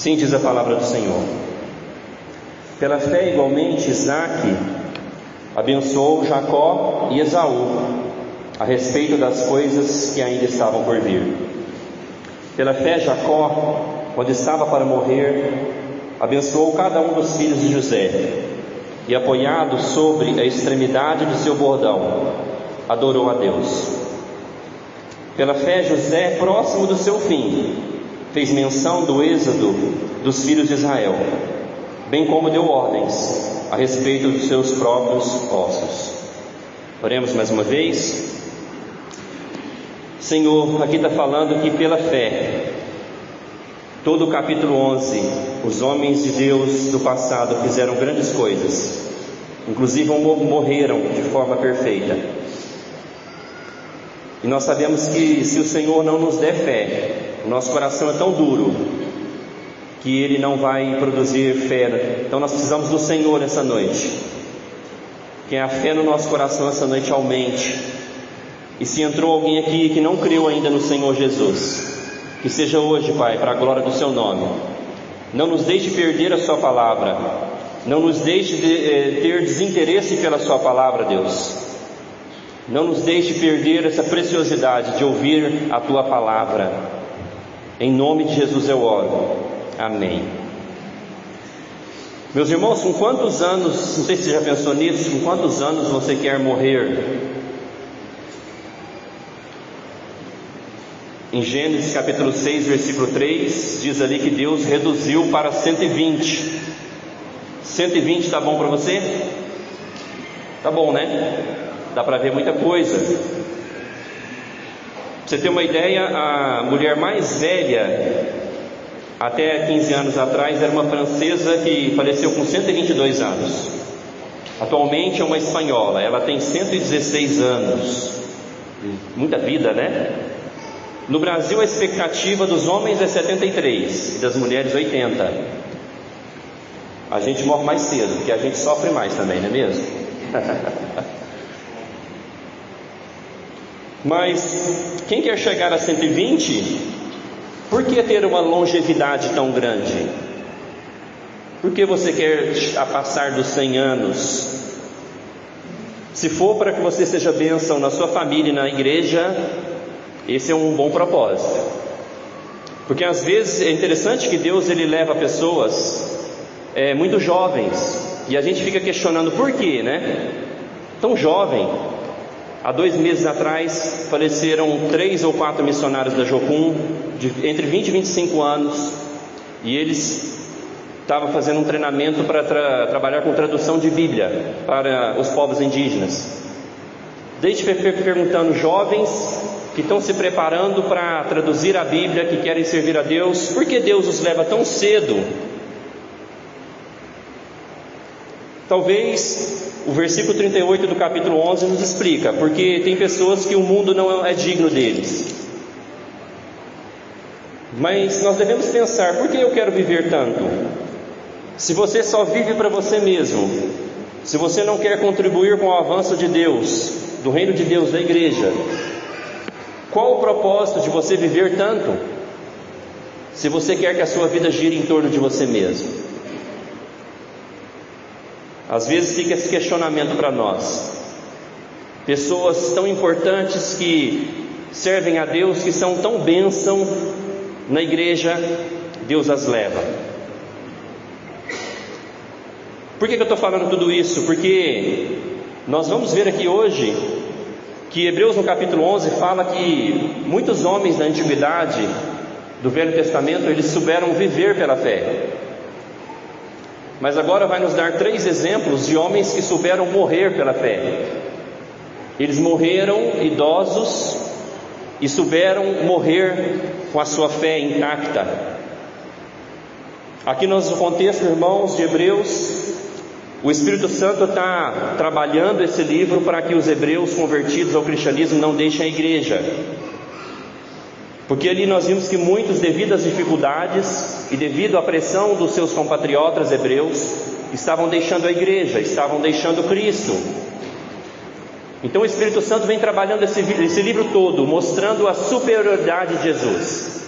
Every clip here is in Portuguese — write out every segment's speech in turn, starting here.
Sim, diz a palavra do Senhor. Pela fé, igualmente, Isaque abençoou Jacó e Esaú a respeito das coisas que ainda estavam por vir. Pela fé, Jacó, quando estava para morrer, abençoou cada um dos filhos de José e, apoiado sobre a extremidade de seu bordão, adorou a Deus. Pela fé, José, próximo do seu fim, fez menção do êxodo dos filhos de Israel, bem como deu ordens a respeito dos seus próprios ossos. Oremos mais uma vez. Senhor, aqui está falando que pela fé, todo o capítulo 11, os homens de Deus do passado fizeram grandes coisas, inclusive morreram de forma perfeita. E nós sabemos que se o Senhor não nos der fé, o nosso coração é tão duro que Ele não vai produzir fé. Então nós precisamos do Senhor essa noite. Que a fé no nosso coração essa noite aumente. E se entrou alguém aqui que não creu ainda no Senhor Jesus, que seja hoje, Pai, para a glória do Seu nome. Não nos deixe perder a Sua palavra. Não nos deixe ter desinteresse pela Sua palavra, Deus. Não nos deixe perder essa preciosidade de ouvir a Tua palavra. Em nome de Jesus eu oro. Amém. Meus irmãos, com quantos anos, não sei se você já pensou nisso, com quantos anos você quer morrer? Em Gênesis capítulo 6, versículo 3, diz ali que Deus reduziu para 120. 120 está bom para você? Tá bom, né? Dá para ver muita coisa. Pra você ter uma ideia, a mulher mais velha, até 15 anos atrás, era uma francesa que faleceu com 122 anos. Atualmente é uma espanhola, ela tem 116 anos. Muita vida, né? No Brasil, a expectativa dos homens é 73 e das mulheres 80. A gente morre mais cedo, porque a gente sofre mais também, não é mesmo? Mas quem quer chegar a 120, por que ter uma longevidade tão grande? Por que você quer passar dos 100 anos? Se for para que você seja bênção na sua família e na igreja, esse é um bom propósito. Porque às vezes é interessante que Deus ele leva pessoas muito jovens, e a gente fica questionando por quê, né? Tão jovem. Há 2 meses atrás faleceram 3 ou 4 missionários da Jocum, entre 20 e 25 anos, e eles estavam fazendo um treinamento para trabalhar com tradução de Bíblia para os povos indígenas. Desde perguntando, jovens que estão se preparando para traduzir a Bíblia, que querem servir a Deus, por que Deus os leva tão cedo? Talvez o versículo 38 do capítulo 11 nos explica, porque tem pessoas que o mundo não é digno deles. Mas nós devemos pensar, por que eu quero viver tanto? Se você só vive para você mesmo, se você não quer contribuir com o avanço de Deus, do reino de Deus, da igreja, qual o propósito de você viver tanto, se você quer que a sua vida gire em torno de você mesmo? Às vezes fica esse questionamento para nós. Pessoas tão importantes que servem a Deus, que são tão bênção na igreja, Deus as leva. Por que eu estou falando tudo isso? Porque nós vamos ver aqui hoje que Hebreus no capítulo 11 fala que muitos homens da antiguidade do Velho Testamento, eles souberam viver pela fé. Mas agora vai nos dar 3 exemplos de homens que souberam morrer pela fé. Eles morreram idosos e souberam morrer com a sua fé intacta. Aqui no contexto, irmãos, de Hebreus, o Espírito Santo está trabalhando esse livro para que os hebreus convertidos ao cristianismo não deixem a igreja. Porque ali nós vimos que muitos, devido às dificuldades e devido à pressão dos seus compatriotas hebreus, estavam deixando a igreja, estavam deixando Cristo. Então o Espírito Santo vem trabalhando esse livro todo, mostrando a superioridade de Jesus.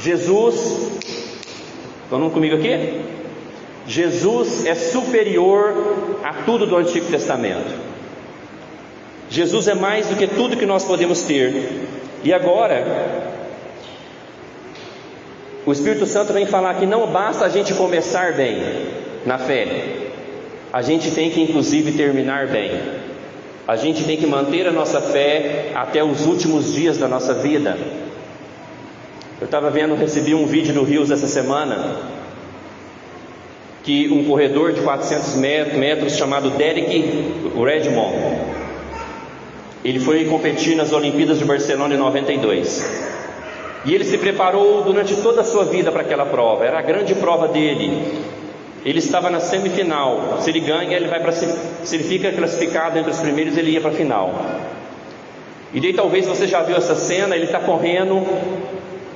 Jesus Estão comigo aqui? Jesus é superior a tudo do Antigo Testamento. Jesus é mais do que tudo que nós podemos ter. E agora, o Espírito Santo vem falar que não basta a gente começar bem na fé, a gente tem que inclusive terminar bem. A gente tem que manter a nossa fé até os últimos dias da nossa vida. Eu recebi um vídeo do Rios essa semana, que um corredor de 400 metros chamado Derek Redmond, ele foi competir nas Olimpíadas de Barcelona em 92, e ele se preparou durante toda a sua vida para aquela prova, era a grande prova dele. Ele estava na semifinal, se ele ganha, ele vai para, se ele fica classificado entre os primeiros, ele ia para a final. E daí talvez você já viu essa cena, ele está correndo,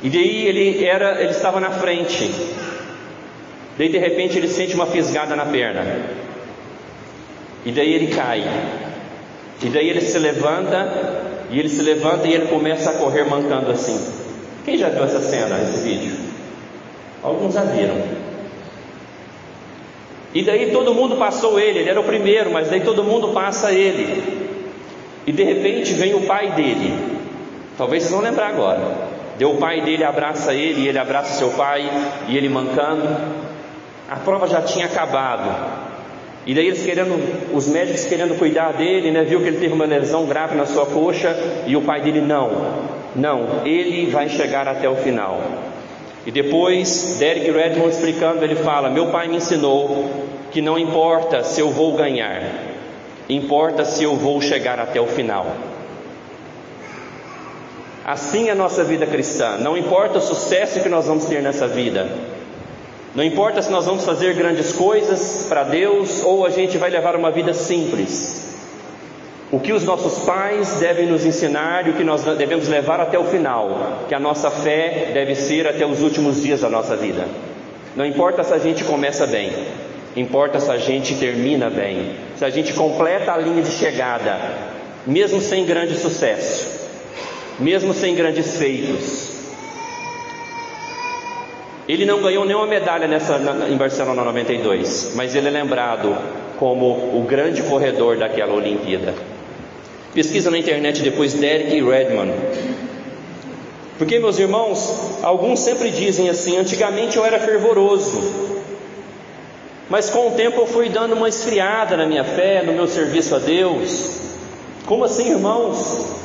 e daí ele estava na frente, daí de repente ele sente uma fisgada na perna, e daí ele cai, e daí ele se levanta, e ele começa a correr mancando assim. Quem já viu essa cena, esse vídeo? Alguns já viram. E daí todo mundo passou ele era o primeiro, mas daí todo mundo passa ele, e de repente vem o pai dele, talvez vocês vão lembrar agora. O pai dele abraça ele, e ele abraça seu pai, e ele mancando. A prova já tinha acabado, e daí os médicos querendo cuidar dele, viu que ele teve uma lesão grave na sua coxa, e o pai dele não, ele vai chegar até o final. E depois Derek Redmond explicando, ele fala: meu pai me ensinou que não importa se eu vou ganhar, importa se eu vou chegar até o final. Assim é a nossa vida cristã. Não importa o sucesso que nós vamos ter nessa vida, não importa se nós vamos fazer grandes coisas para Deus ou a gente vai levar uma vida simples. O que os nossos pais devem nos ensinar e o que nós devemos levar até o final, que a nossa fé deve ser até os últimos dias da nossa vida. Não importa se a gente começa bem, importa se a gente termina bem, se a gente completa a linha de chegada, mesmo sem grande sucesso, mesmo sem grandes feitos. Ele não ganhou nenhuma medalha em Barcelona 92, mas ele é lembrado como o grande corredor daquela Olimpíada. Pesquisa na internet depois Derek Redmond. Porque, meus irmãos, alguns sempre dizem assim: antigamente eu era fervoroso, mas com o tempo eu fui dando uma esfriada na minha fé, no meu serviço a Deus. Como assim, irmãos?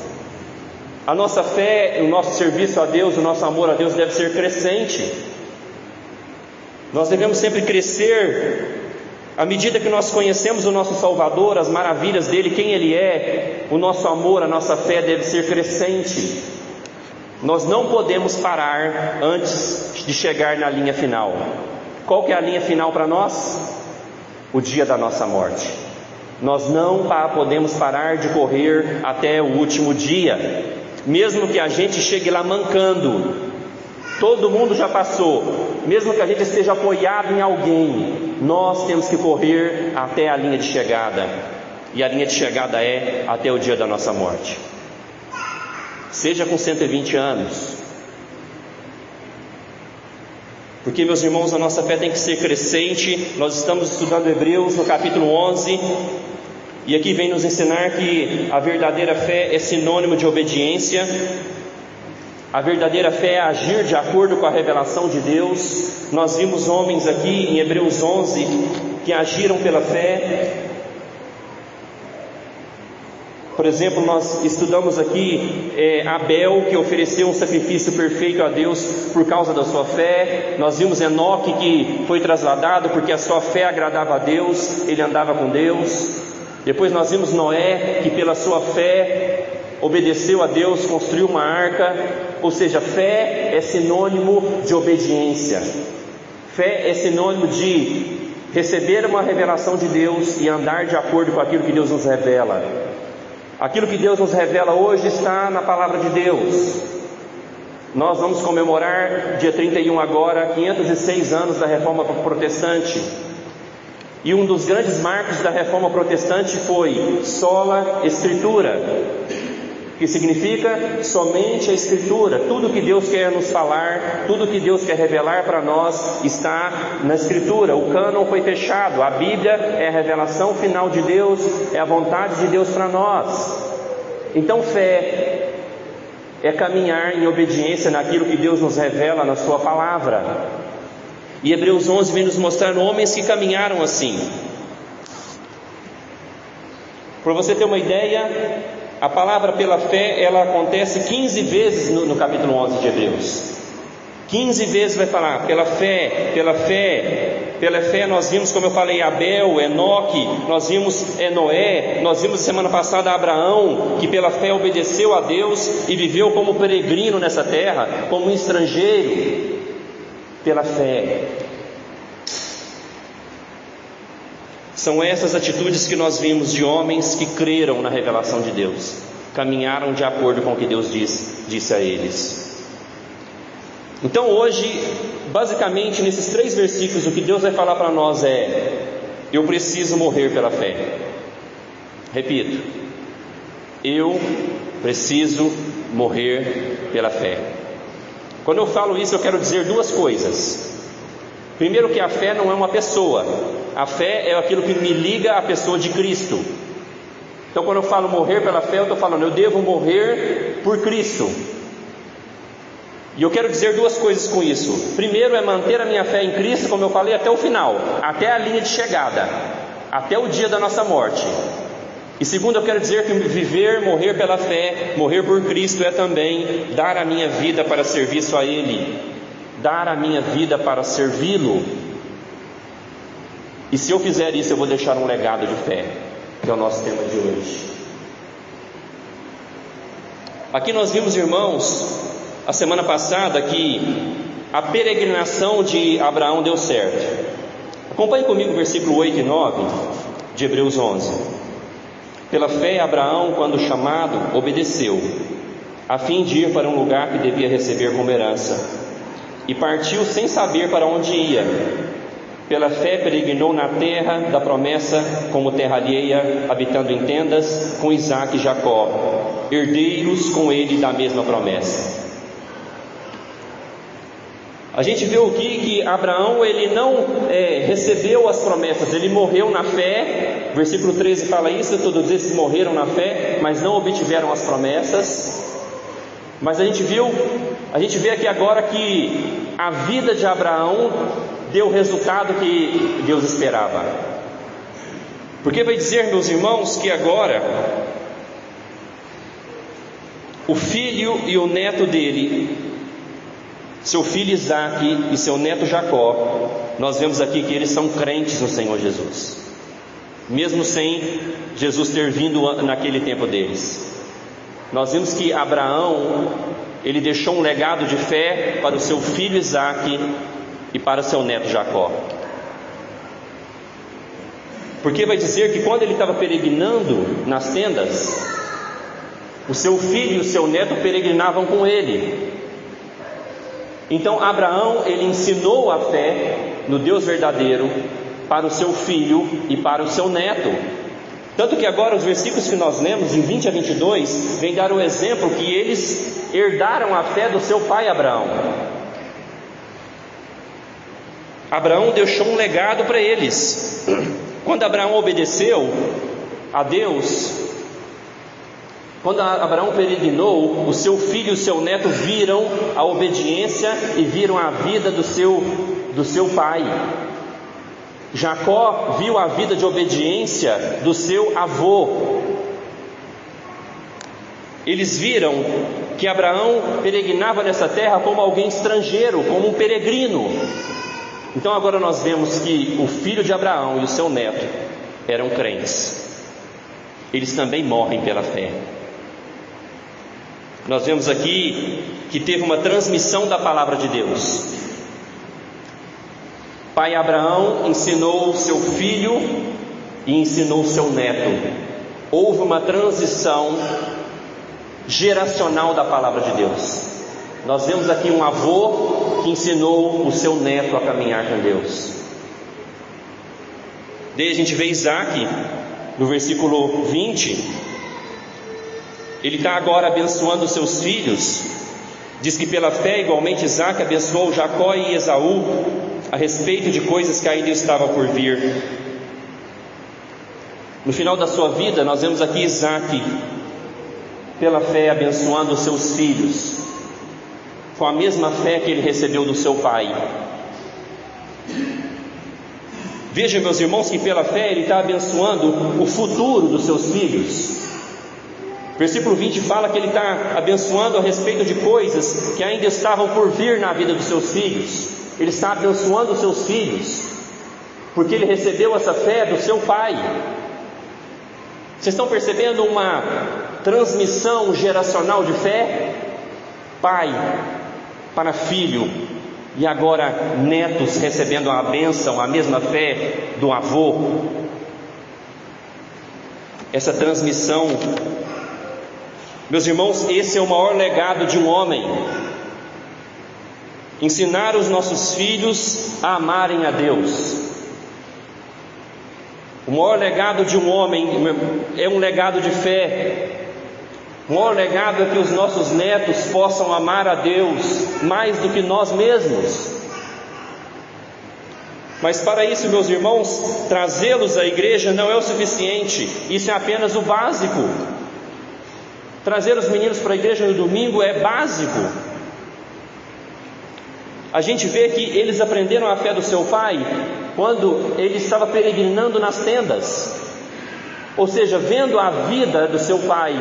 A nossa fé, o nosso serviço a Deus, o nosso amor a Deus deve ser crescente. Nós devemos sempre crescer à medida que nós conhecemos o nosso Salvador, as maravilhas dele, quem ele é. O nosso amor, a nossa fé deve ser crescente. Nós não podemos parar antes de chegar na linha final. Qual que é a linha final para nós? O dia da nossa morte. Nós não podemos parar de correr até o último dia, mesmo que a gente chegue lá mancando. Todo mundo já passou, mesmo que a gente esteja apoiado em alguém, nós temos que correr até a linha de chegada, e a linha de chegada é até o dia da nossa morte. Seja com 120 anos, porque, meus irmãos, a nossa fé tem que ser crescente. Nós estamos estudando Hebreus no capítulo 11, e aqui vem nos ensinar que a verdadeira fé é sinônimo de obediência. A verdadeira fé é agir de acordo com a revelação de Deus. Nós vimos homens aqui em Hebreus 11 que agiram pela fé. Por exemplo, nós estudamos aqui Abel, que ofereceu um sacrifício perfeito a Deus por causa da sua fé. Nós vimos Enoque, que foi trasladado porque a sua fé agradava a Deus, ele andava com Deus. Depois nós vimos Noé, que pela sua fé obedeceu a Deus, construiu uma arca. Ou seja, fé é sinônimo de obediência. Fé é sinônimo de receber uma revelação de Deus e andar de acordo com aquilo que Deus nos revela. Aquilo que Deus nos revela hoje está na palavra de Deus. Nós vamos comemorar dia 31 agora, 506 anos da Reforma Protestante. E um dos grandes marcos da Reforma Protestante foi sola Escritura. que significa somente a Escritura. Tudo que Deus quer nos falar, tudo que Deus quer revelar para nós está na Escritura. O cânon foi fechado, a Bíblia é a revelação final de Deus, é a vontade de Deus para nós. Então fé é caminhar em obediência naquilo que Deus nos revela na sua palavra. E Hebreus 11 vem nos mostrar homens que caminharam assim. Para você ter uma ideia, a palavra pela fé, ela acontece 15 vezes no capítulo 11 de Hebreus. 15 vezes vai falar, pela fé, pela fé. Pela fé nós vimos, como eu falei, Abel, Enoque, nós vimos Noé, nós vimos semana passada Abraão, que pela fé obedeceu a Deus e viveu como peregrino nessa terra, como um estrangeiro, pela fé. São essas atitudes que nós vimos de homens que creram na revelação de Deus, caminharam de acordo com o que Deus disse a eles. Então hoje, basicamente nesses 3 versículos, o que Deus vai falar para nós é: eu preciso morrer pela fé. Repito, eu preciso morrer pela fé. Quando eu falo isso, eu quero dizer 2 coisas. Primeiro, que a fé não é uma pessoa. A fé é aquilo que me liga à pessoa de Cristo. Então quando eu falo morrer pela fé, eu estou falando, eu devo morrer por Cristo. E eu quero dizer 2 coisas com isso. Primeiro é manter a minha fé em Cristo, como eu falei, até o final, até a linha de chegada, até o dia da nossa morte. E segundo, eu quero dizer que viver, morrer pela fé, morrer por Cristo é também dar a minha vida para serviço a Ele, dar a minha vida para servi-lo. E se eu fizer isso, eu vou deixar um legado de fé, que é o nosso tema de hoje. Aqui nós vimos, irmãos, a semana passada, que a peregrinação de Abraão deu certo. Acompanhe comigo o versículo 8 e 9 de Hebreus 11. Pela fé, Abraão, quando chamado, obedeceu, a fim de ir para um lugar que devia receber como herança, e partiu sem saber para onde ia. Pela fé peregrinou na terra da promessa, como terra alheia, habitando em tendas com Isaque e Jacó, herdeiros com ele da mesma promessa. A gente vê aqui que Abraão, ele não recebeu as promessas, ele morreu na fé. Versículo 13 fala isso: todos esses morreram na fé, mas não obtiveram as promessas. Mas a gente vê aqui agora que a vida de Abraão deu o resultado que Deus esperava. Porque vai dizer, meus irmãos, que agora o filho e o neto dele, seu filho Isaque e seu neto Jacó, nós vemos aqui que eles são crentes no Senhor Jesus, mesmo sem Jesus ter vindo naquele tempo deles. Nós vimos que Abraão, ele deixou um legado de fé para o seu filho Isaque e para o seu neto Jacó. Porque vai dizer que quando ele estava peregrinando nas tendas, o seu filho e o seu neto peregrinavam com ele. Então Abraão, ele ensinou a fé no Deus verdadeiro para o seu filho e para o seu neto. Tanto que agora os versículos que nós lemos, em 20 a 22, vem dar o exemplo que eles herdaram a fé do seu pai Abraão. Abraão deixou um legado para eles. Quando Abraão obedeceu a Deus, quando Abraão peregrinou, o seu filho e o seu neto viram a obediência e viram a vida do seu pai. Jacó viu a vida de obediência do seu avô. Eles viram que Abraão peregrinava nessa terra como alguém estrangeiro, como um peregrino. Então agora nós vemos que o filho de Abraão e o seu neto eram crentes. Eles também morrem pela fé. Nós vemos aqui que teve uma transmissão da palavra de Deus. Pai Abraão ensinou seu filho e ensinou seu neto. Houve uma transição geracional da palavra de Deus. Nós vemos aqui um avô que ensinou o seu neto a caminhar com Deus. Daí a gente vê Isaque no versículo 20. Ele está agora abençoando os seus filhos. Diz que pela fé igualmente Isaac abençoou Jacó e Esaú a respeito de coisas que ainda estavam por vir. No final da sua vida, nós vemos aqui Isaac, pela fé, abençoando os seus filhos, com a mesma fé que ele recebeu do seu pai. Veja, meus irmãos, que pela fé ele está abençoando o futuro dos seus filhos. Versículo 20 fala que ele está abençoando a respeito de coisas que ainda estavam por vir na vida dos seus filhos. Ele está abençoando os seus filhos, porque ele recebeu essa fé do seu pai. Vocês estão percebendo uma transmissão geracional de fé? Pai para filho, e agora netos recebendo a bênção, a mesma fé do avô. Essa transmissão, meus irmãos, esse é o maior legado de um homem: ensinar os nossos filhos a amarem a Deus. O maior legado de um homem é um legado de fé. O maior legado é que os nossos netos possam amar a Deus mais do que nós mesmos. Mas para isso, meus irmãos, trazê-los à igreja não é o suficiente. Isso é apenas o básico. Trazer os meninos para a igreja no domingo é básico. A gente vê que eles aprenderam a fé do seu pai quando ele estava peregrinando nas tendas. Ou seja, vendo a vida do seu pai,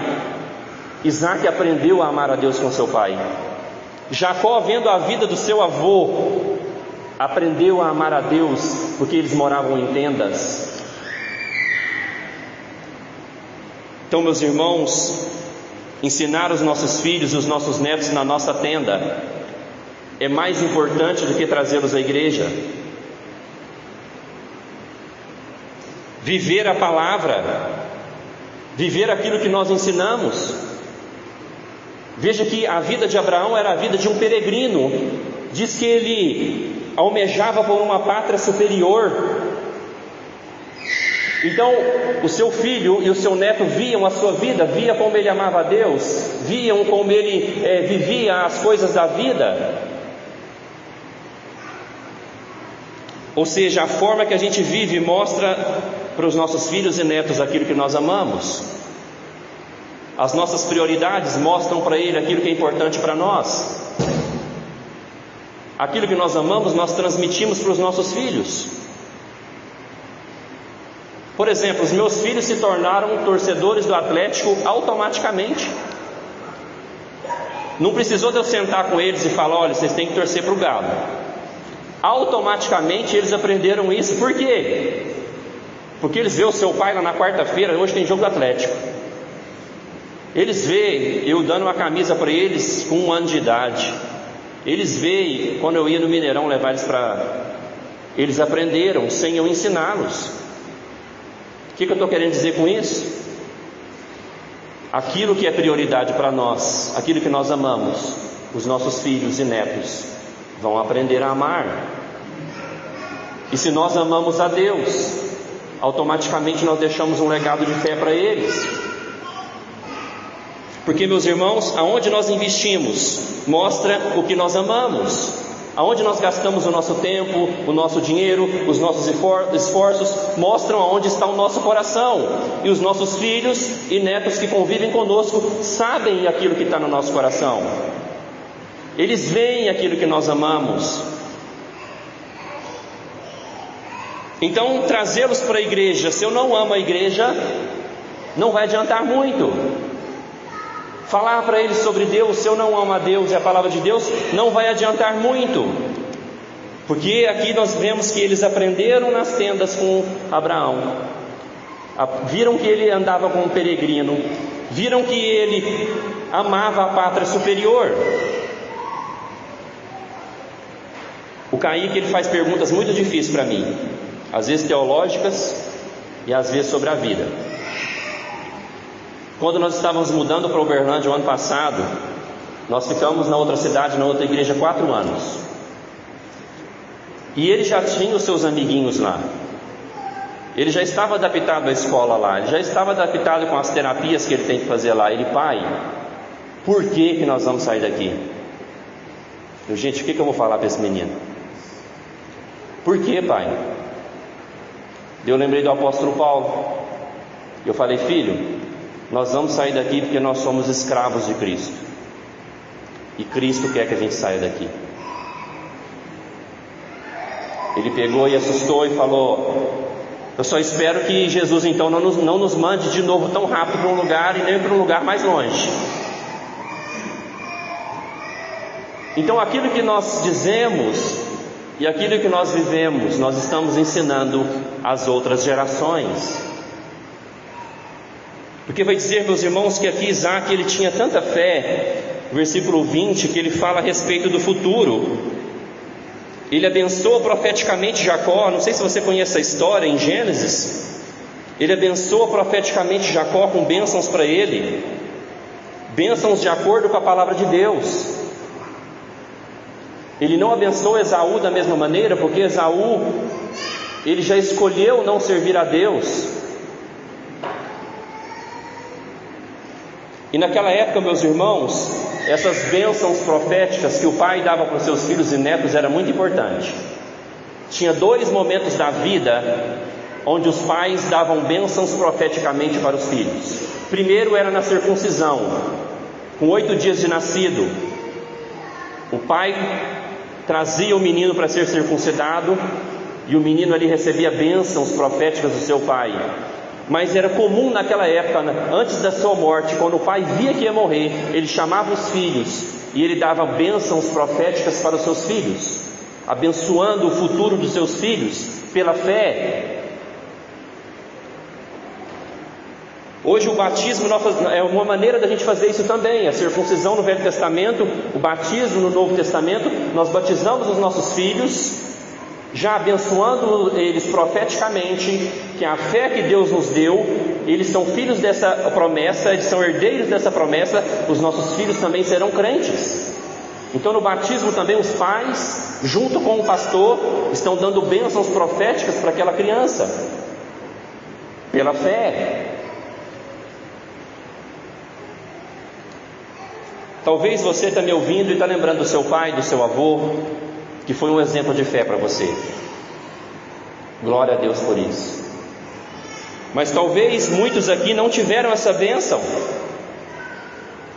Isaac aprendeu a amar a Deus com seu pai. Jacó, vendo a vida do seu avô, aprendeu a amar a Deus, porque eles moravam em tendas. Então, meus irmãos, ensinar os nossos filhos e os nossos netos na nossa tenda é mais importante do que trazê-los à igreja. Viver a palavra, viver aquilo que nós ensinamos. Veja que a vida de Abraão era a vida de um peregrino. Diz que ele almejava por uma pátria superior. Então, o seu filho e o seu neto viam a sua vida, via como ele amava a Deus, viam como ele vivia as coisas da vida. Ou seja, a forma que a gente vive mostra para os nossos filhos e netos aquilo que nós amamos. As nossas prioridades mostram para ele aquilo que é importante para nós. Aquilo que nós amamos, nós transmitimos para os nossos filhos. Por exemplo, os meus filhos se tornaram torcedores do Atlético automaticamente. Não precisou de eu sentar com eles e falar: olha, vocês têm que torcer para o Galo. Automaticamente eles aprenderam isso. Por quê? Porque eles veem o seu pai lá na quarta-feira, hoje tem jogo do Atlético. Eles veem eu dando uma camisa para eles com 1 ano de idade. Eles veem quando eu ia no Mineirão levar eles para... Eles aprenderam sem eu ensiná-los. O que eu estou querendo dizer com isso? Aquilo que é prioridade para nós, aquilo que nós amamos, os nossos filhos e netos vão aprender a amar. E se nós amamos a Deus, automaticamente nós deixamos um legado de fé para eles. Porque, meus irmãos, aonde nós investimos mostra o que nós amamos. Aonde nós gastamos o nosso tempo, o nosso dinheiro, os nossos esforços, mostram aonde está o nosso coração. E os nossos filhos e netos que convivem conosco sabem aquilo que está no nosso coração. Eles veem aquilo que nós amamos. Então, trazê-los para a igreja, se eu não amo a igreja, não vai adiantar muito. Falar para eles sobre Deus, se eu não amo a Deus e a palavra de Deus, não vai adiantar muito. Porque aqui nós vemos que eles aprenderam nas tendas com Abraão. Viram que ele andava como um peregrino. Viram que ele amava a pátria superior. O Kaique, ele faz perguntas muito difíceis para mim. Às vezes teológicas e às vezes sobre a vida. Quando nós estávamos mudando para Uberlândia o ano passado, nós ficamos na outra cidade, na outra igreja, 4 anos. E ele já tinha os seus amiguinhos lá. Ele já estava adaptado à escola lá, ele já estava adaptado com as terapias que ele tem que fazer lá. Ele: pai, por que nós vamos sair daqui? Gente, o que eu vou falar para esse menino? Por que, pai? Eu lembrei do apóstolo Paulo. Eu falei: filho, nós vamos sair daqui porque nós somos escravos de Cristo, e Cristo quer que a gente saia daqui. Ele pegou e assustou e falou: eu só espero que Jesus então não nos mande de novo tão rápido para um lugar e nem para um lugar mais longe. Então aquilo que nós dizemos e aquilo que nós vivemos, nós estamos ensinando às outras gerações. Porque vai dizer, meus irmãos, que aqui Isaac, ele tinha tanta fé, versículo 20, que ele fala a respeito do futuro. Ele abençoa profeticamente Jacó. Não sei se você conhece a história em Gênesis. Ele abençoa profeticamente Jacó com bênçãos para ele, bênçãos de acordo com a palavra de Deus. Ele não abençoa Esaú da mesma maneira, porque Esaú, ele já escolheu não servir a Deus. E naquela época, meus irmãos, essas bênçãos proféticas que o pai dava para os seus filhos e netos era muito importante. Tinha 2 momentos da vida onde os pais davam bênçãos profeticamente para os filhos. Primeiro era na circuncisão. Com 8 dias de nascido, o pai trazia o menino para ser circuncidado, e o menino ali recebia bênçãos proféticas do seu pai. Mas era comum naquela época, antes da sua morte, quando o pai via que ia morrer, ele chamava os filhos e ele dava bênçãos proféticas para os seus filhos, abençoando o futuro dos seus filhos pela fé. Hoje o batismo é uma maneira da gente fazer isso também. A circuncisão no Velho Testamento, o batismo no Novo Testamento. Nós batizamos os nossos filhos, já abençoando eles profeticamente, que a fé que Deus nos deu, eles são filhos dessa promessa, eles são herdeiros dessa promessa. Os nossos filhos também serão crentes. Então no batismo também os pais, junto com o pastor, estão dando bênçãos proféticas para aquela criança, pela fé. Talvez você está me ouvindo e está lembrando do seu pai, do seu avô, que foi um exemplo de fé para você. Glória a Deus por isso. Mas talvez muitos aqui não tiveram essa bênção,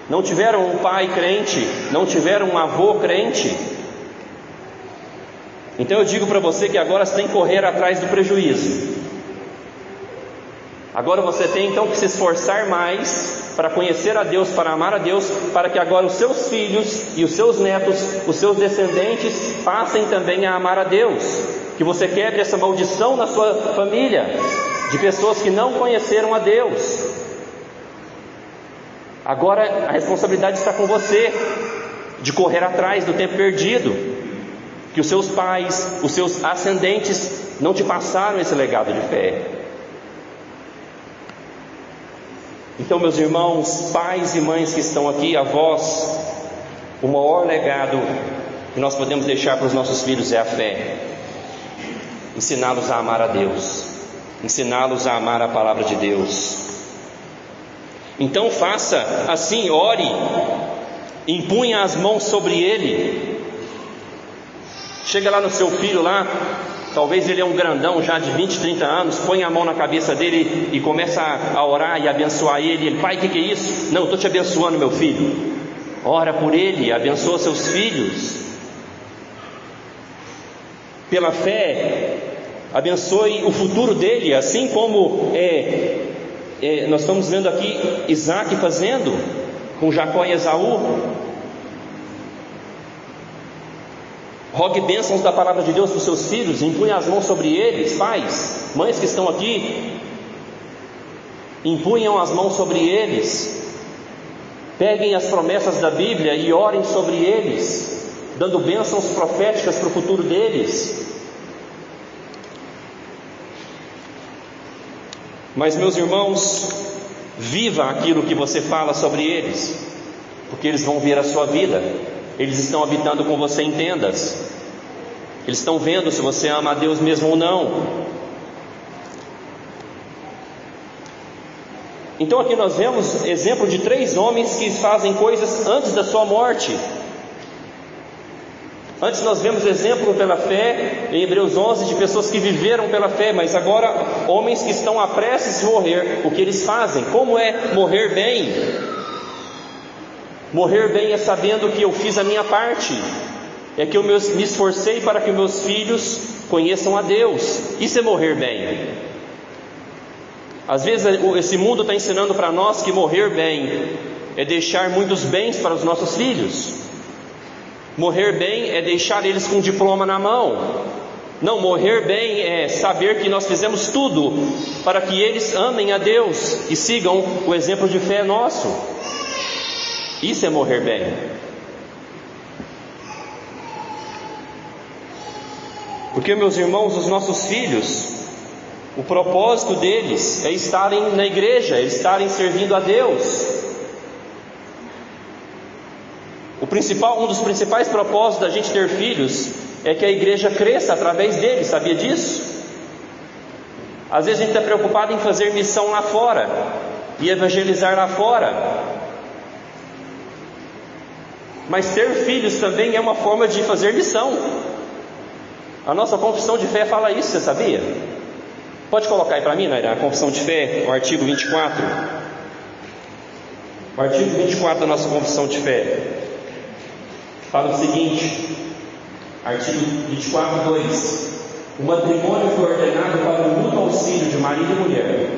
não tiveram um pai crente, não tiveram um avô crente. Então eu digo para você que agora você tem que correr atrás do prejuízo. Agora você tem então que se esforçar mais para conhecer a Deus, para amar a Deus, para que agora os seus filhos e os seus netos, os seus descendentes, passem também a amar a Deus. Que você quebre essa maldição na sua família, de pessoas que não conheceram a Deus. Agora a responsabilidade está com você, de correr atrás do tempo perdido, que os seus pais, os seus ascendentes não te passaram esse legado de fé. Então, meus irmãos, pais e mães que estão aqui, avós, o maior legado que nós podemos deixar para os nossos filhos é a fé. Ensiná-los a amar a Deus, ensiná-los a amar a palavra de Deus. Então faça assim, ore, impunha as mãos sobre ele. Chega lá no seu filho lá, talvez ele é um grandão já de 20, 30 anos, põe a mão na cabeça dele e começa a orar e abençoar ele. Ele: pai, o que é isso? Não, estou te abençoando, meu filho. Ora por ele, abençoa seus filhos. Pela fé, abençoe o futuro dele, assim como nós estamos vendo aqui Isaac fazendo com Jacó e Esaú. Rogue bênçãos da palavra de Deus para os seus filhos, impunha as mãos sobre eles. Pais, mães que estão aqui, impunham as mãos sobre eles. Peguem as promessas da Bíblia e orem sobre eles, dando bênçãos proféticas para o futuro deles. Mas, meus irmãos, viva aquilo que você fala sobre eles, porque eles vão ver a sua vida. Eles estão habitando com você em tendas. Eles estão vendo se você ama a Deus mesmo ou não. Então aqui nós vemos exemplo de 3 homens que fazem coisas antes da sua morte. Antes nós vemos exemplo pela fé em Hebreus 11 de pessoas que viveram pela fé, mas agora homens que estão a prestes de morrer. O que eles fazem? Como é morrer bem? Morrer bem é sabendo que eu fiz a minha parte, é que eu me esforcei para que meus filhos conheçam a Deus. Isso é morrer bem. Às vezes esse mundo está ensinando para nós que morrer bem é deixar muitos bens para os nossos filhos. Morrer bem é deixar eles com um diploma na mão. Não, morrer bem é saber que nós fizemos tudo para que eles amem a Deus e sigam o exemplo de fé nosso. Isso é morrer bem. Porque, meus irmãos, os nossos filhos, o propósito deles é estarem na igreja, é estarem servindo a Deus. Um dos principais propósitos da gente ter filhos é que a igreja cresça através deles, sabia disso? Às vezes a gente está preocupado em fazer missão lá fora e evangelizar lá fora, mas ter filhos também é uma forma de fazer missão. A nossa confissão de fé fala isso, você sabia? Pode colocar aí para mim, Naira, a confissão de fé, o artigo 24. O artigo 24 da nossa confissão de fé fala o seguinte, artigo 24, 2: o matrimônio foi ordenado para o mútuo auxílio de marido e mulher,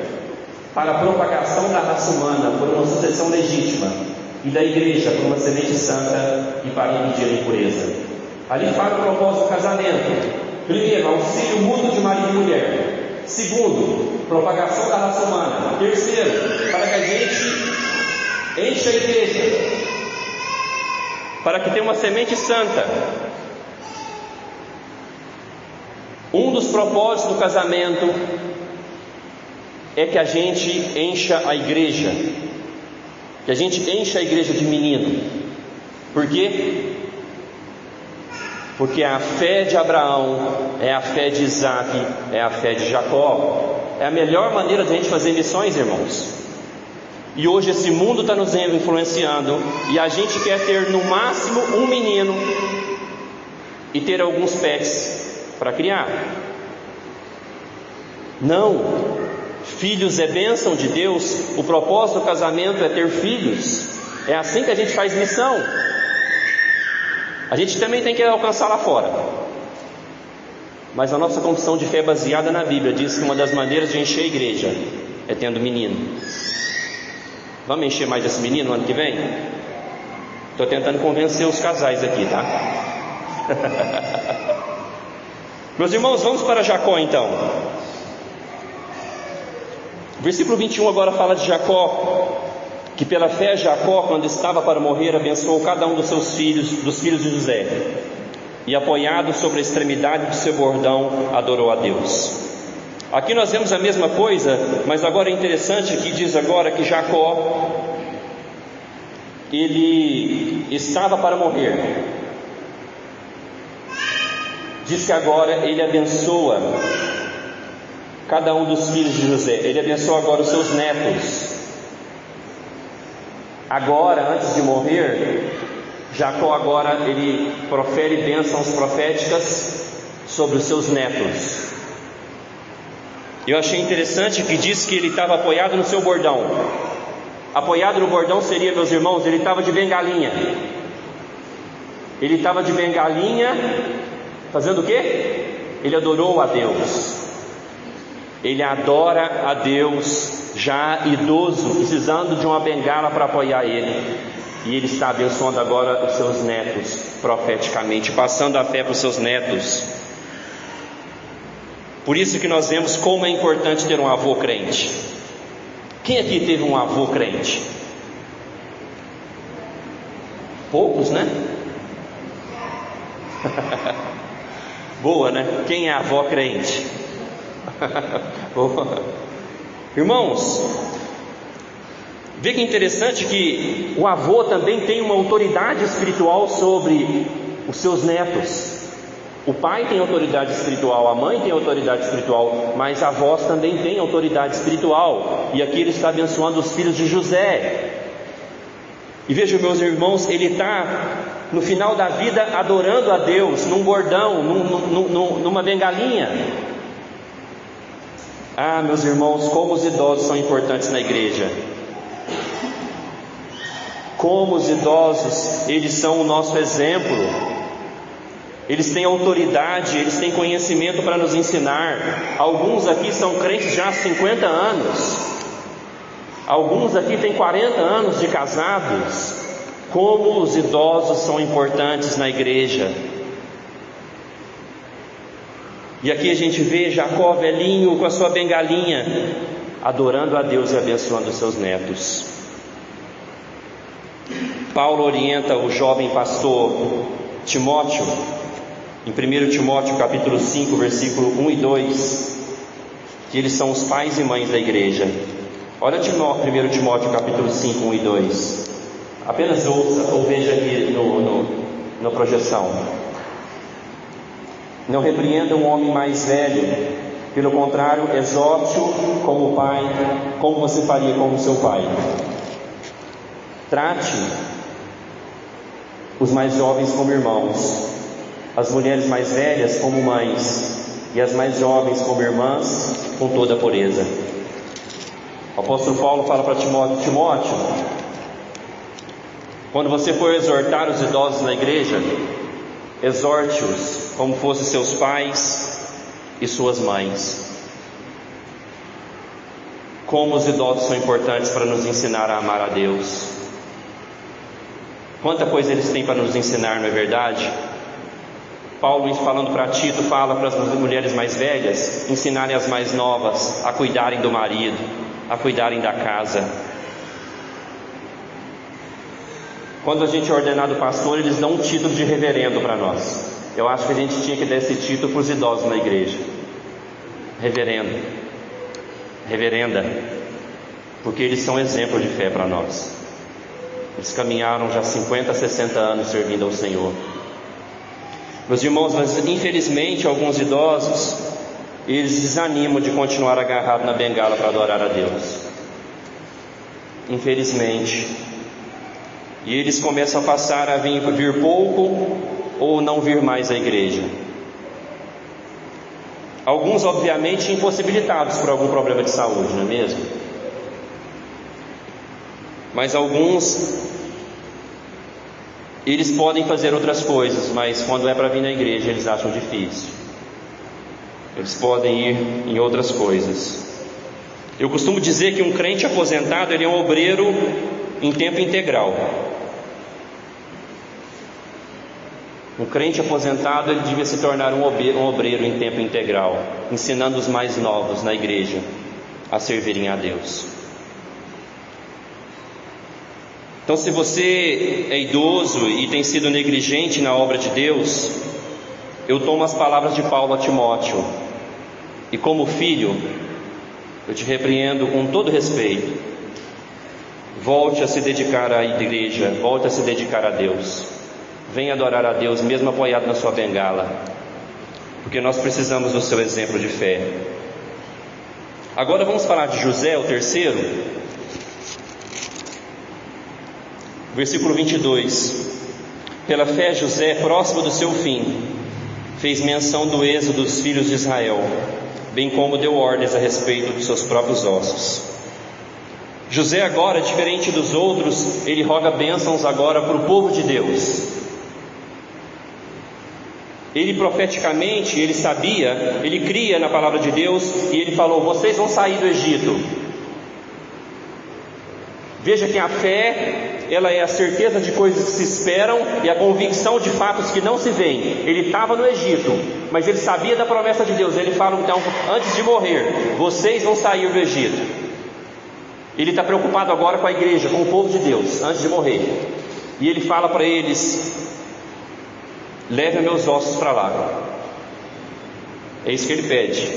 para a propagação da raça humana por uma sucessão legítima, e da igreja por uma semente santa e para impedir a impureza. Ali fala o propósito do casamento. Primeiro, auxílio mútuo de marido e mulher. Segundo, propagação da raça humana. Terceiro, para que a gente enche a igreja, para que tenha uma semente santa. Um dos propósitos do casamento é que a gente encha a igreja, que a gente encha a igreja de menino. Por quê? Porque a fé de Abraão é a fé de Isaac, é a fé de Jacó. É a melhor maneira de a gente fazer missões, irmãos. E hoje esse mundo está nos influenciando, e a gente quer ter no máximo um menino e ter alguns pets para criar. Não, filhos é bênção de Deus. O propósito do casamento é ter filhos. É assim que a gente faz missão. A gente também tem que alcançar lá fora, mas a nossa confissão de fé baseada na Bíblia diz que uma das maneiras de encher a igreja é tendo menino. Vamos encher mais esse menino no ano que vem? Estou tentando convencer os casais aqui, tá? Meus irmãos, vamos para Jacó então. Versículo 21 agora fala de Jacó, que pela fé Jacó, quando estava para morrer, abençoou cada um dos seus filhos, dos filhos de José, e apoiado sobre a extremidade do seu bordão, adorou a Deus. Aqui nós vemos a mesma coisa, mas agora é interessante que diz agora que Jacó, ele estava para morrer. Diz que agora ele abençoa cada um dos filhos de José. Ele abençoa agora os seus netos. Agora, antes de morrer, Jacó agora ele profere bênçãos proféticas sobre os seus netos. Eu achei interessante que diz que ele estava apoiado no seu bordão. Apoiado no bordão seria, meus irmãos, ele estava de bengalinha. Ele estava de bengalinha, fazendo o quê? Ele adorou a Deus. Ele adora a Deus, já idoso, precisando de uma bengala para apoiar ele. E ele está abençoando agora os seus netos, profeticamente, passando a fé para os seus netos. Por isso que nós vemos como é importante ter um avô crente. Quem aqui teve um avô crente? Poucos, né? Boa, né? Quem é avó crente? Boa. Irmãos, vê que interessante que o avô também tem uma autoridade espiritual sobre os seus netos. O pai tem autoridade espiritual, a mãe tem autoridade espiritual, mas a avós também tem autoridade espiritual. E aqui ele está abençoando os filhos de José. E veja, meus irmãos, ele está no final da vida adorando a Deus, num bordão, numa bengalinha. Ah, meus irmãos, como os idosos são importantes na igreja. Como os idosos, eles são o nosso exemplo. Eles têm autoridade, eles têm conhecimento para nos ensinar. Alguns aqui são crentes já há 50 anos. Alguns aqui têm 40 anos de casados. Como os idosos são importantes na igreja. E aqui a gente vê Jacó velhinho com a sua bengalinha, adorando a Deus e abençoando os seus netos. Paulo orienta o jovem pastor Timóteo, em 1 Timóteo capítulo 5, versículo 1 e 2, que eles são os pais e mães da igreja. Olha 1 Timóteo capítulo 5, 1 e 2. Apenas ouça ou veja aqui na projeção. Não repreenda um homem mais velho, pelo contrário, exorte-o como pai, como você faria com o seu pai. Trate os mais jovens como irmãos, as mulheres mais velhas como mães, e as mais jovens como irmãs, com toda a pureza. O apóstolo Paulo fala para Timóteo, quando você for exortar os idosos na igreja, exorte-os como fossem seus pais e suas mães. Como os idosos são importantes para nos ensinar a amar a Deus. Quanta coisa eles têm para nos ensinar, não é verdade? Paulo, falando para Tito, fala para as mulheres mais velhas ensinarem as mais novas a cuidarem do marido, a cuidarem da casa. Quando a gente é ordenado pastor, eles dão um título de reverendo para nós. Eu acho que a gente tinha que dar esse título para os idosos na igreja. Reverendo, reverenda, porque eles são exemplo de fé para nós. Eles caminharam já 50, 60 anos servindo ao Senhor. Meus irmãos, mas infelizmente alguns idosos, eles desanimam de continuar agarrados na bengala para adorar a Deus. Infelizmente. E eles começam a passar a vir pouco ou não vir mais à igreja. Alguns, obviamente, impossibilitados por algum problema de saúde, não é mesmo? Mas alguns, eles podem fazer outras coisas, mas quando é para vir na igreja, eles acham difícil. Eles podem ir em outras coisas. Eu costumo dizer que um crente aposentado, ele é um obreiro em tempo integral. Um crente aposentado, ele devia se tornar um obreiro em tempo integral, ensinando os mais novos na igreja a servirem a Deus. Então, se você é idoso e tem sido negligente na obra de Deus, eu tomo as palavras de Paulo a Timóteo, e como filho, eu te repreendo com todo respeito. Volte a se dedicar à igreja, volte a se dedicar a Deus. Venha adorar a Deus, mesmo apoiado na sua bengala, porque nós precisamos do seu exemplo de fé. Agora vamos falar de José, o terceiro. Versículo 22. Pela fé José, próximo do seu fim, fez menção do êxodo dos filhos de Israel, bem como deu ordens a respeito dos seus próprios ossos. José agora, diferente dos outros, ele roga bênçãos agora para o povo de Deus. Ele profeticamente, ele sabia, ele cria na palavra de Deus, e ele falou: vocês vão sair do Egito. Veja que a fé, ela é a certeza de coisas que se esperam e a convicção de fatos que não se veem. Ele estava no Egito, mas ele sabia da promessa de Deus. Ele fala então, antes de morrer: vocês vão sair do Egito. Ele está preocupado agora com a igreja, com o povo de Deus, antes de morrer. E ele fala para eles: leve meus ossos para lá. É isso que ele pede.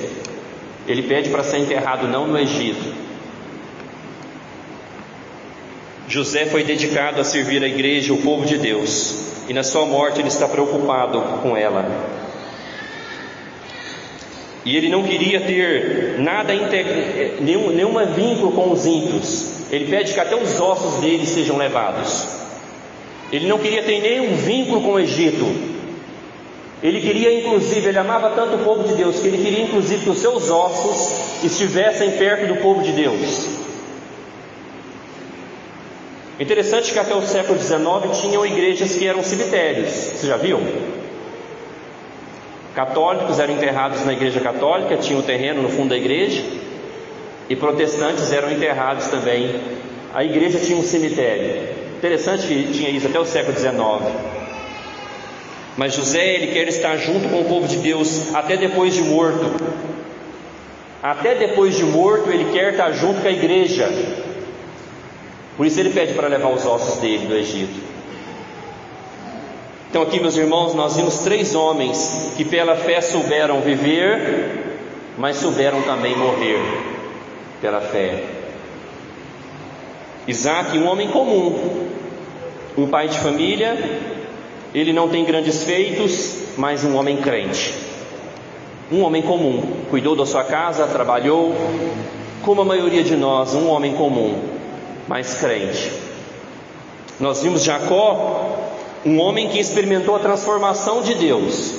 Ele pede para ser enterrado não no Egito. José foi dedicado a servir a igreja, o povo de Deus, e na sua morte ele está preocupado com ela. E ele não queria ter nada, nenhum vínculo com os ímpios. Ele pede que até os ossos dele sejam levados. Ele não queria ter nenhum vínculo com o Egito. Ele queria, inclusive, ele amava tanto o povo de Deus, que ele queria, inclusive, que os seus ossos estivessem perto do povo de Deus. Interessante que até o século XIX tinham igrejas que eram cemitérios. Você já viu? Católicos eram enterrados na igreja católica, tinha um terreno no fundo da igreja, e protestantes eram enterrados também. A igreja tinha um cemitério. Interessante que tinha isso até o século XIX. Mas José, ele quer estar junto com o povo de Deus até depois de morto. Até depois de morto ele quer estar junto com a igreja. Por isso ele pede para levar os ossos dele do Egito. Então aqui, meus irmãos, nós vimos 3 homens que pela fé souberam viver, mas souberam também morrer pela fé. Isaac, um homem comum, um pai de família, ele não tem grandes feitos, mas um homem crente. Um homem comum, cuidou da sua casa, trabalhou, como a maioria de nós, um homem comum, mas crente. Nós vimos Jacó, um homem que experimentou a transformação de Deus,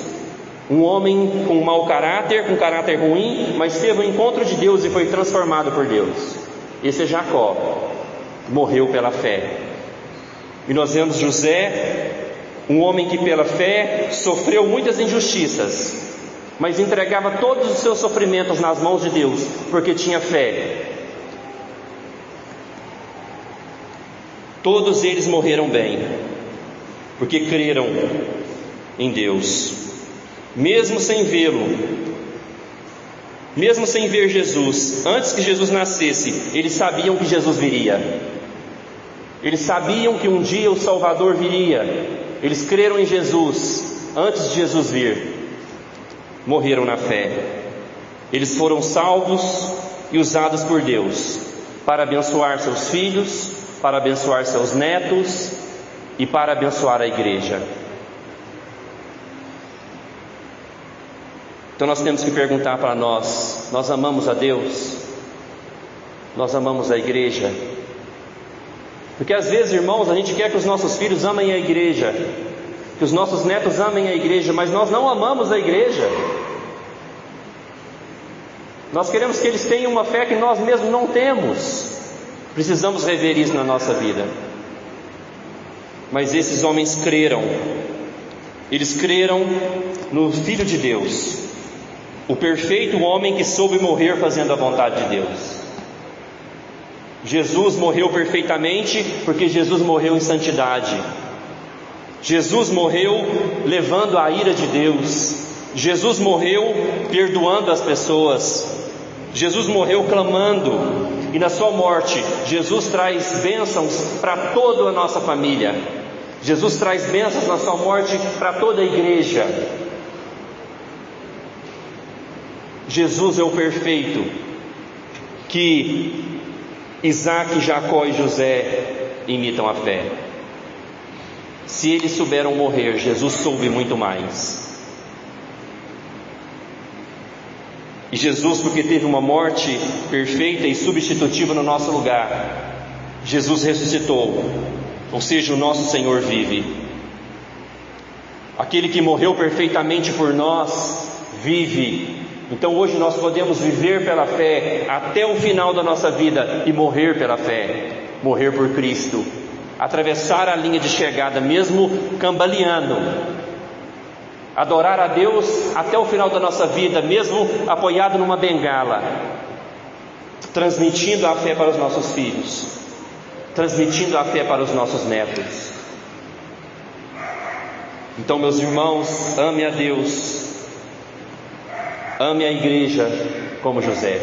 um homem com mau caráter, com caráter ruim, mas teve o encontro de Deus e foi transformado por Deus. Esse é Jacó, morreu pela fé. E nós vemos José, um homem que pela fé sofreu muitas injustiças, mas entregava todos os seus sofrimentos nas mãos de Deus, porque tinha fé. Todos eles morreram bem, porque creram em Deus, mesmo sem vê-lo, mesmo sem ver Jesus. Antes que Jesus nascesse, eles sabiam que Jesus viria. Eles sabiam que um dia o Salvador viria. Eles creram em Jesus antes de Jesus vir. Morreram na fé. Eles foram salvos e usados por Deus para abençoar seus filhos, para abençoar seus netos e para abençoar a igreja. Então nós temos que perguntar para nós: nós amamos a Deus? Nós amamos a igreja? Porque às vezes, irmãos, a gente quer que os nossos filhos amem a igreja, que os nossos netos amem a igreja, mas nós não amamos a igreja. Nós queremos que eles tenham uma fé que nós mesmos não temos. Precisamos rever isso na nossa vida. Mas esses homens creram. Eles creram no Filho de Deus, o perfeito homem que soube morrer fazendo a vontade de Deus. Jesus morreu perfeitamente porque Jesus morreu em santidade. Jesus morreu levando a ira de Deus. Jesus morreu perdoando as pessoas. Jesus morreu clamando, e na sua morte Jesus traz bênçãos para toda a nossa família. Jesus traz bênçãos na sua morte para toda a igreja. Jesus é o perfeito que Isaac, Jacó e José imitam a fé. Se eles souberam morrer, Jesus soube muito mais. E Jesus, porque teve uma morte perfeita e substitutiva no nosso lugar, Jesus ressuscitou, ou seja, o nosso Senhor vive. Aquele que morreu perfeitamente por nós, vive. Então hoje nós podemos viver pela fé até o final da nossa vida e morrer pela fé, morrer por Cristo, atravessar a linha de chegada mesmo cambaleando, adorar a Deus até o final da nossa vida, mesmo apoiado numa bengala, transmitindo a fé para os nossos filhos, transmitindo a fé para os nossos netos. Então, meus irmãos, ame a Deus, ame a igreja como José.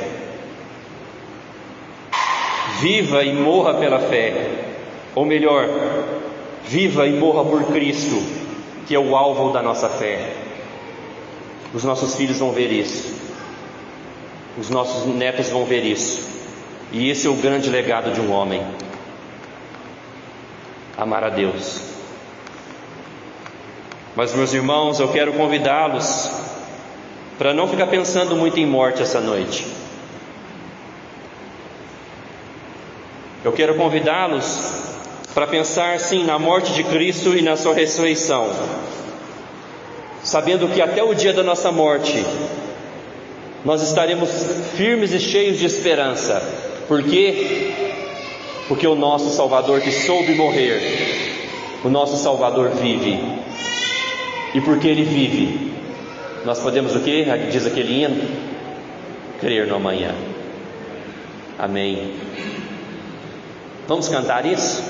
Viva e morra pela fé, ou melhor, viva e morra por Cristo, que é o alvo da nossa fé. Os nossos filhos vão ver isso, os nossos netos vão ver isso, e esse é o grande legado de um homem: amar a Deus. Mas, meus irmãos, eu quero convidá-los para não ficar pensando muito em morte essa noite. Eu quero convidá-los para pensar sim na morte de Cristo e na sua ressurreição, sabendo que até o dia da nossa morte nós estaremos firmes e cheios de esperança. Por quê? Porque o nosso Salvador que soube morrer, o nosso Salvador vive. E porque Ele vive, nós podemos o quê? Diz aquele hino: crer no amanhã. Amém. Vamos cantar isso?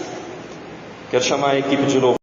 Quero chamar a equipe de louvor.